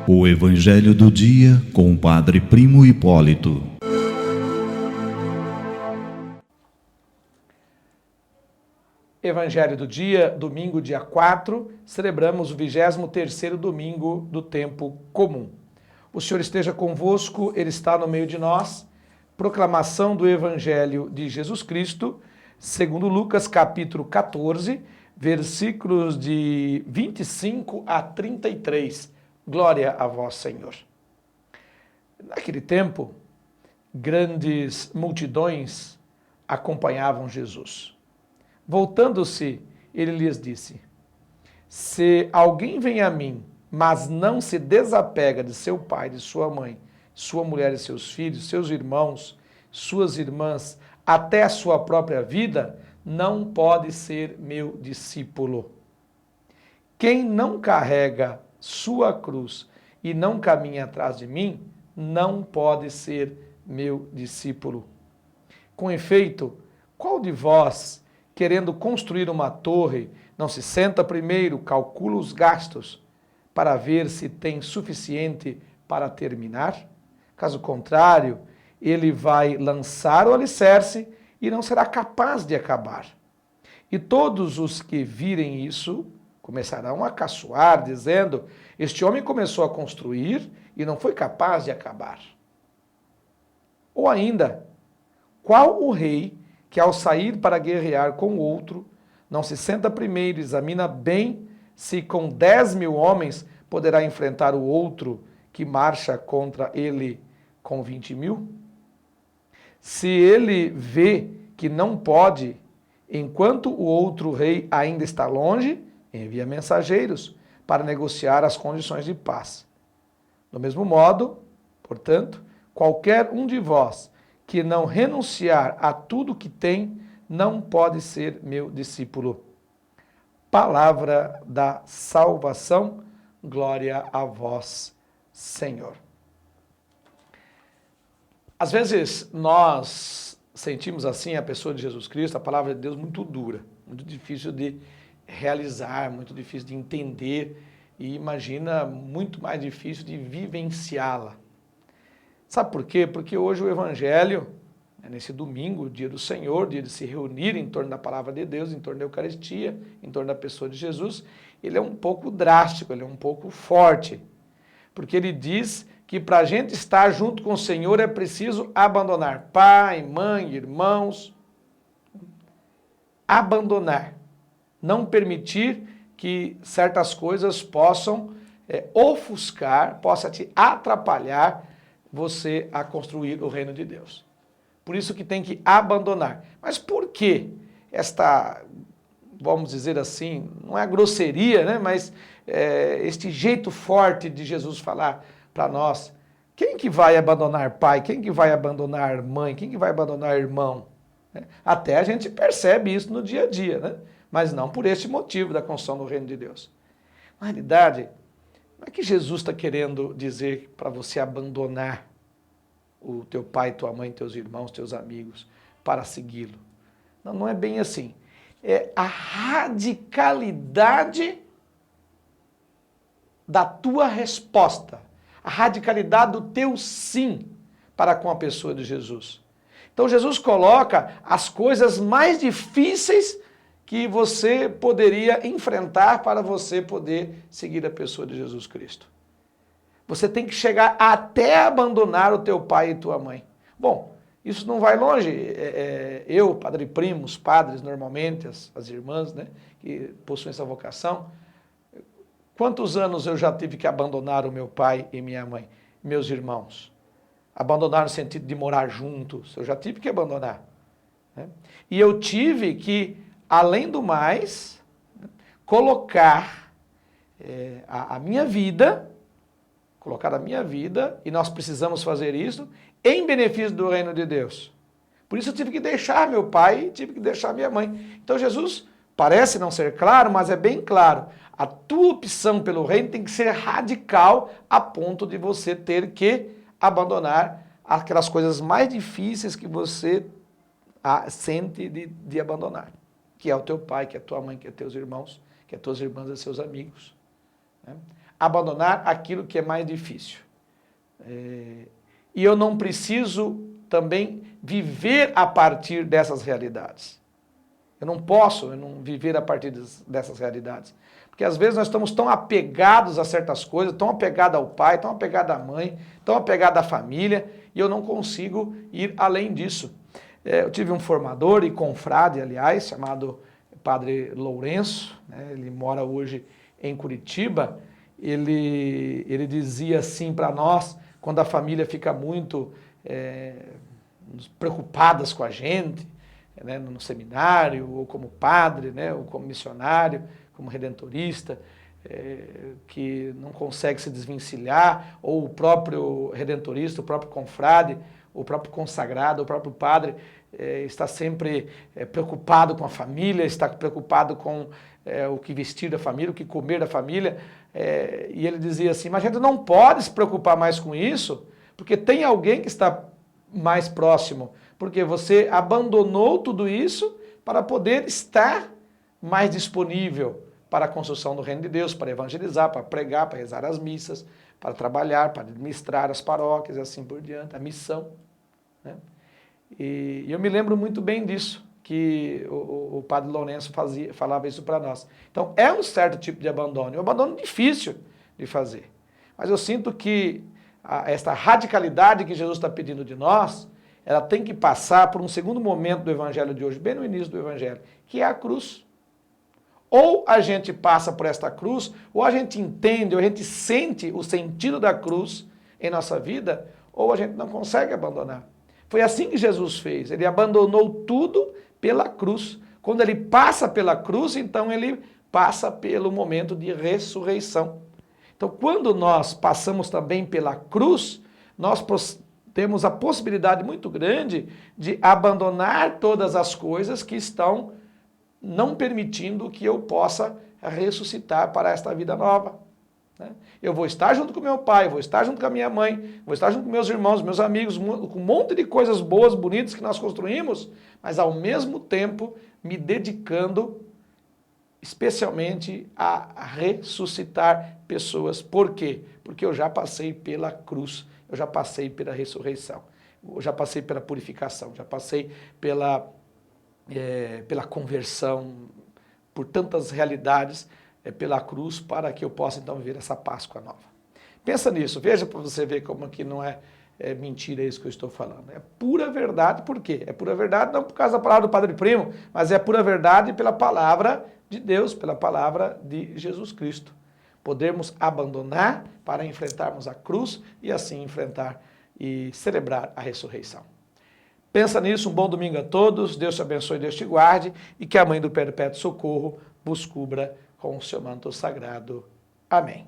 O Evangelho do Dia com o Padre Primo Hipólito. Evangelho do dia, domingo, dia 4, celebramos o 23º domingo do tempo comum. O Senhor esteja convosco, Ele está no meio de nós. Proclamação do Evangelho de Jesus Cristo, segundo Lucas, capítulo 14, versículos de 25 a 33. Glória a vós, Senhor. Naquele tempo, grandes multidões acompanhavam Jesus. Voltando-se, ele lhes disse: se alguém vem a mim, mas não se desapega de seu pai, de sua mãe, sua mulher e seus filhos, seus irmãos, suas irmãs, até a sua própria vida, não pode ser meu discípulo. Quem não carrega sua cruz e não caminha atrás de mim, não pode ser meu discípulo. Com efeito, qual de vós, querendo construir uma torre, não se senta primeiro, calcula os gastos, para ver se tem suficiente para terminar? Caso contrário, ele vai lançar o alicerce e não será capaz de acabar. E todos os que virem isso começarão a caçoar, dizendo: este homem começou a construir e não foi capaz de acabar. Ou ainda, qual o rei que ao sair para guerrear com o outro, não se senta primeiro e examina bem se com 10.000 homens poderá enfrentar o outro que marcha contra ele com 20.000? Se ele vê que não pode, enquanto o outro rei ainda está longe, envia mensageiros para negociar as condições de paz. Do mesmo modo, portanto, qualquer um de vós que não renunciar a tudo que tem, não pode ser meu discípulo. Palavra da salvação, glória a vós, Senhor. Às vezes nós sentimos assim a pessoa de Jesus Cristo, a palavra de Deus, muito dura, muito difícil de realizar, muito difícil de entender e imagina muito mais difícil de vivenciá-la. Sabe por quê? Porque hoje o Evangelho, nesse domingo, dia do Senhor, dia de se reunir em torno da palavra de Deus, em torno da Eucaristia, em torno da pessoa de Jesus, ele é um pouco drástico, ele é um pouco forte, porque ele diz que para a gente estar junto com o Senhor é preciso abandonar pai, mãe, irmãos, abandonar, não permitir que certas coisas possam ofuscar, possa te atrapalhar você a construir o reino de Deus. Por isso que tem que abandonar. Mas por que esta, vamos dizer assim, não é a grosseria, né? Mas este jeito forte de Jesus falar para nós? Quem que vai abandonar pai? Quem que vai abandonar mãe? Quem que vai abandonar irmão? Até a gente percebe isso no dia a dia, né? Mas não por este motivo da construção do reino de Deus. Na realidade, não é que Jesus está querendo dizer para você abandonar o teu pai, tua mãe, teus irmãos, teus amigos para segui-lo. Não, não é bem assim. É a radicalidade da tua resposta, a radicalidade do teu sim para com a pessoa de Jesus. Então Jesus coloca as coisas mais difíceis que você poderia enfrentar para você poder seguir a pessoa de Jesus Cristo. Você tem que chegar até abandonar o teu pai e tua mãe. Bom, isso não vai longe. Eu, Padre Primo, os padres normalmente, as irmãs, né, que possuem essa vocação, quantos anos eu já tive que abandonar o meu pai e minha mãe, meus irmãos? Abandonar no sentido de morar juntos, eu já tive que abandonar. Né? E eu tive que, além do mais, colocar a minha vida, e nós precisamos fazer isso, em benefício do reino de Deus. Por isso eu tive que deixar meu pai, tive que deixar minha mãe. Então Jesus parece não ser claro, mas é bem claro. A tua opção pelo reino tem que ser radical a ponto de você ter que abandonar aquelas coisas mais difíceis que você sente de abandonar. que é o teu pai, que é a tua mãe, que é teus irmãos, que é tuas irmãs e seus amigos. Né? Abandonar aquilo que é mais difícil. E eu não preciso também viver a partir dessas realidades. Eu não posso não viver a partir dessas realidades. Porque às vezes nós estamos tão apegados a certas coisas, tão apegados ao pai, tão apegados à mãe, tão apegados à família, e eu não consigo ir além disso. Eu tive um formador e confrade, aliás, chamado Padre Lourenço, né? Ele mora hoje em Curitiba. Ele dizia assim para nós, quando a família fica muito preocupadas com a gente, né, no seminário, ou como padre, né, ou como missionário, como redentorista, que não consegue se desvencilhar, ou o próprio redentorista, o próprio confrade, o próprio consagrado, o próprio padre, está sempre preocupado com a família, está preocupado com o que vestir da família, o que comer da família, e ele dizia assim, mas a gente não pode se preocupar mais com isso, porque tem alguém que está mais próximo, porque você abandonou tudo isso para poder estar mais disponível para a construção do reino de Deus, para evangelizar, para pregar, para rezar as missas, para trabalhar, para administrar as paróquias e assim por diante, a missão. Né? E eu me lembro muito bem disso, que o Padre Lourenço falava isso para nós. Então é um certo tipo de abandono, um abandono difícil de fazer. Mas eu sinto que esta radicalidade que Jesus está pedindo de nós, ela tem que passar por um segundo momento do Evangelho de hoje, bem no início do Evangelho, que é a cruz. Ou a gente passa por esta cruz, ou a gente entende, ou a gente sente o sentido da cruz em nossa vida, ou a gente não consegue abandonar. Foi assim que Jesus fez, ele abandonou tudo pela cruz. Quando ele passa pela cruz, então ele passa pelo momento de ressurreição. Então, quando nós passamos também pela cruz, nós temos a possibilidade muito grande de abandonar todas as coisas que estão não permitindo que eu possa ressuscitar para esta vida nova. Né? Eu vou estar junto com meu pai, vou estar junto com a minha mãe, vou estar junto com meus irmãos, meus amigos, com um monte de coisas boas, bonitas que nós construímos, mas ao mesmo tempo me dedicando especialmente a ressuscitar pessoas. Por quê? Porque eu já passei pela cruz, eu já passei pela ressurreição, eu já passei pela purificação, já passei pela conversão, por tantas realidades, pela cruz, para que eu possa então viver essa Páscoa nova. Pensa nisso, veja para você ver como que não é mentira isso que eu estou falando. É pura verdade, por quê? É pura verdade não por causa da palavra do Padre Primo, mas é pura verdade pela palavra de Deus, pela palavra de Jesus Cristo. Podermos abandonar para enfrentarmos a cruz e assim enfrentar e celebrar a ressurreição. Pensa nisso, um bom domingo a todos, Deus te abençoe, Deus te guarde e que a Mãe do Perpétuo Socorro vos cubra com o seu manto sagrado. Amém.